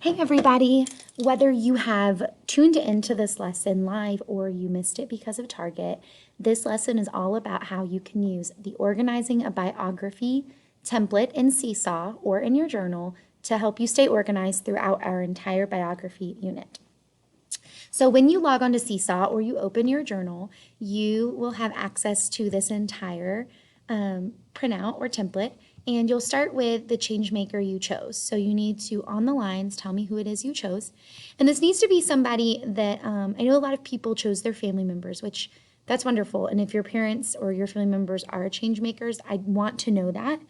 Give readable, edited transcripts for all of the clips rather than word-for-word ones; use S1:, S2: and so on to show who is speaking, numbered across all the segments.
S1: Hey everybody! Whether you have tuned into this lesson live or you missed it because of Target, this lesson is all about how you can use the Organizing a Biography template in Seesaw or in your journal to help you stay organized throughout our entire biography unit. So when you log on to Seesaw or you open your journal, you will have access to this entire printout or template, and you'll start with the change maker you chose. So you need to, on the lines, tell me who it is you chose. And this needs to be somebody that, I know a lot of people chose their family members, which that's wonderful. And if your parents or your family members are change makers, I want to know that.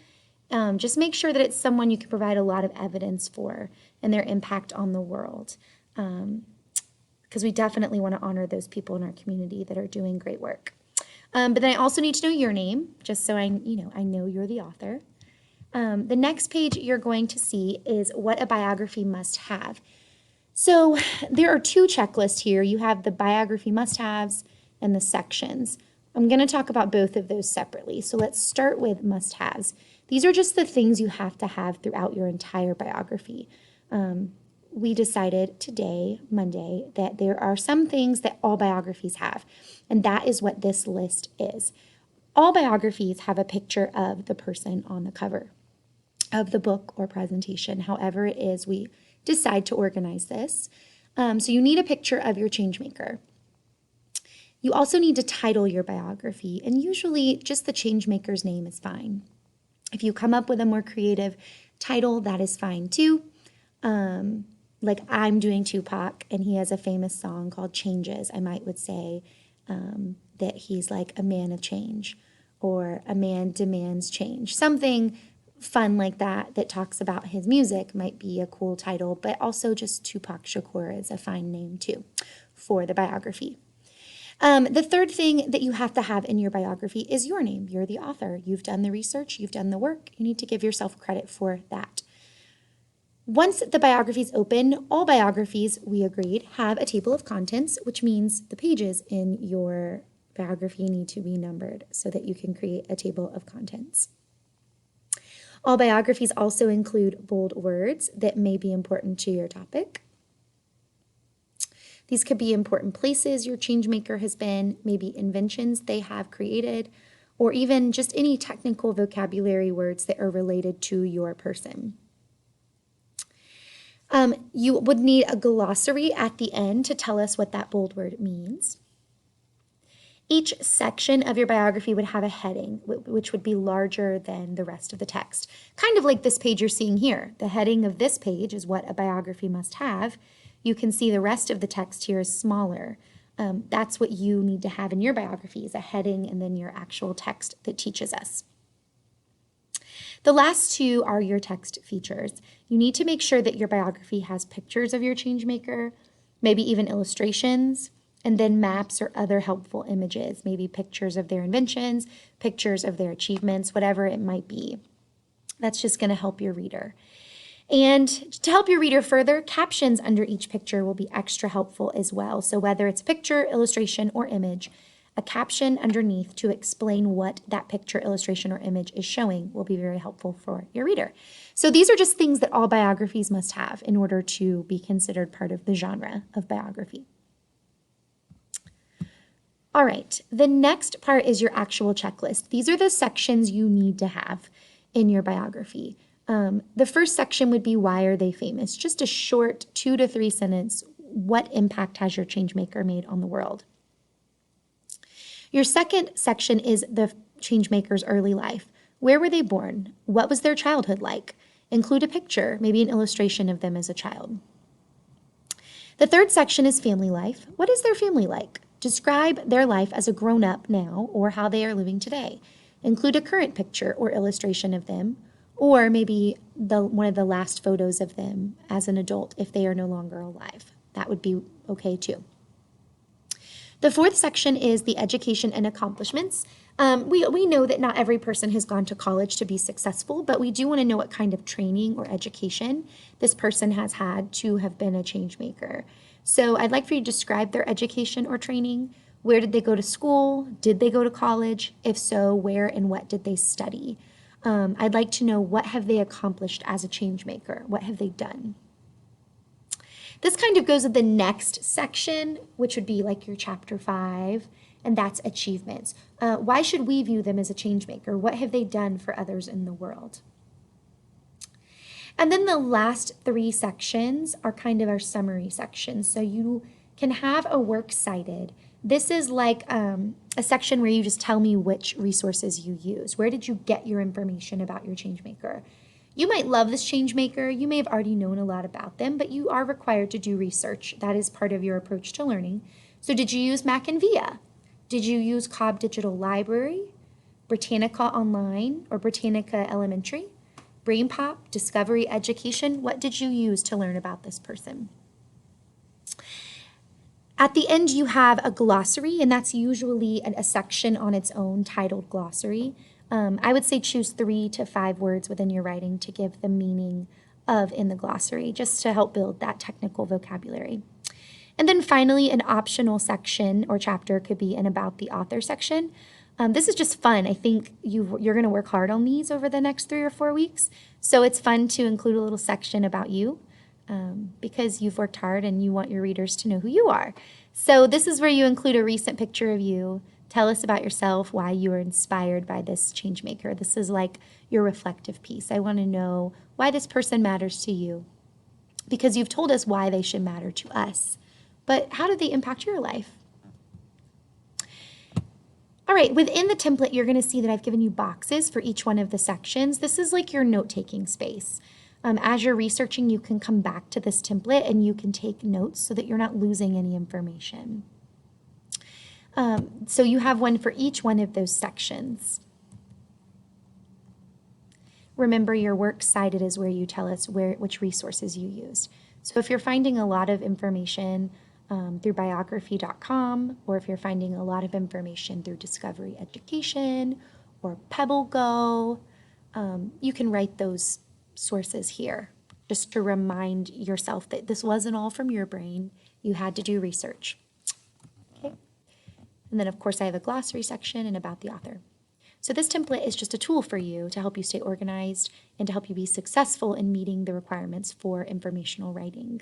S1: Just make sure that it's someone you can provide a lot of evidence for and their impact on the world. Because we definitely want to honor those people in our community that are doing great work. But then I also need to know your name, just so I know you're the author. The next page you're going to see is what a biography must have. So there are two checklists here. You have the biography must-haves and the sections. I'm going to talk about both of those separately. So let's start with must-haves. These are just the things you have to have throughout your entire biography. We decided today, Monday, that there are some things that all biographies have, and that is what this list is. All biographies have a picture of the person on the cover of the book or presentation, however it is we decide to organize this. So you need a picture of your changemaker. You also need to title your biography, and usually just the changemaker's name is fine. If you come up with a more creative title, that is fine too. Like I'm doing Tupac, and he has a famous song called Changes. I would say that he's like a man of change, or a man demands change. Something fun like that talks about his music might be a cool title, but also just Tupac Shakur is a fine name too for the biography. The third thing that you have to have in your biography is your name. You're the author. You've done the research. You've done the work. You need to give yourself credit for that. Once the biography is open, all biographies, we agreed, have a table of contents, which means the pages in your biography need to be numbered so that you can create a table of contents. All biographies also include bold words that may be important to your topic. These could be important places your changemaker has been, maybe inventions they have created, or even just any technical vocabulary words that are related to your person. You would need a glossary at the end to tell us what that bold word means. Each section of your biography would have a heading, which would be larger than the rest of the text. Kind of like this page you're seeing here. The heading of this page is what a biography must have. You can see the rest of the text here is smaller. That's what you need to have in your biography, is a heading and then your actual text that teaches us. The last two are your text features. You need to make sure that your biography has pictures of your changemaker, maybe even illustrations, and then maps or other helpful images, maybe pictures of their inventions, pictures of their achievements, whatever it might be. That's just going to help your reader. And to help your reader further, captions under each picture will be extra helpful as well. So whether it's picture, illustration, or image, a caption underneath to explain what that picture, illustration, or image is showing will be very helpful for your reader. So these are just things that all biographies must have in order to be considered part of the genre of biography. All right, the next part is your actual checklist. These are the sections you need to have in your biography. The first section would be, why are they famous? Just a short 2 to 3 sentence. What impact has your changemaker made on the world? Your second section is the changemaker's early life. Where were they born? What was their childhood like? Include a picture, maybe an illustration of them as a child. The third section is family life. What is their family like? Describe their life as a grown-up now or how they are living today. Include a current picture or illustration of them, or maybe one of the last photos of them as an adult if they are no longer alive. That would be okay too. The fourth section is the education and accomplishments. We know that not every person has gone to college to be successful, but we do want to know what kind of training or education this person has had to have been a change maker. So I'd like for you to describe their education or training. Where did they go to school? Did they go to college? If so, where and what did they study? I'd like to know, what have they accomplished as a change maker? What have they done? This kind of goes with the next section, which would be like your chapter 5, and that's achievements. Why should we view them as a change maker? What have they done for others in the world? And then the last 3 sections are kind of our summary sections. So you can have a works cited. This is like a section where you just tell me which resources you use. Where did you get your information about your change maker? You might love this change maker. You may have already known a lot about them, but you are required to do research. That is part of your approach to learning. So did you use Mac and VIA? Did you use Cobb Digital Library, Britannica Online, or Britannica Elementary? BrainPop, Discovery Education, what did you use to learn about this person? At the end, you have a glossary, and that's usually a section on its own titled glossary. I would say choose 3 to 5 words within your writing to give the meaning of in the glossary, just to help build that technical vocabulary. And then finally, an optional section or chapter could be an about the author section. This is just fun. I think you're going to work hard on these over the next 3 or 4 weeks. So it's fun to include a little section about you because you've worked hard and you want your readers to know who you are. So this is where you include a recent picture of you. Tell us about yourself, why you were inspired by this change maker. This is like your reflective piece. I want to know why this person matters to you because you've told us why they should matter to us. But how did they impact your life? All right, within the template, you're going to see that I've given you boxes for each one of the sections. This is like your note-taking space. As you're researching, you can come back to this template and you can take notes so that you're not losing any information. So you have one for each one of those sections. Remember, your works cited is where you tell us which resources you used. So if you're finding a lot of information through biography.com, or if you're finding a lot of information through Discovery Education or PebbleGo, you can write those sources here just to remind yourself that this wasn't all from your brain. You had to do research. Okay. And then, of course, I have a glossary section and about the author. So this template is just a tool for you to help you stay organized and to help you be successful in meeting the requirements for informational writing.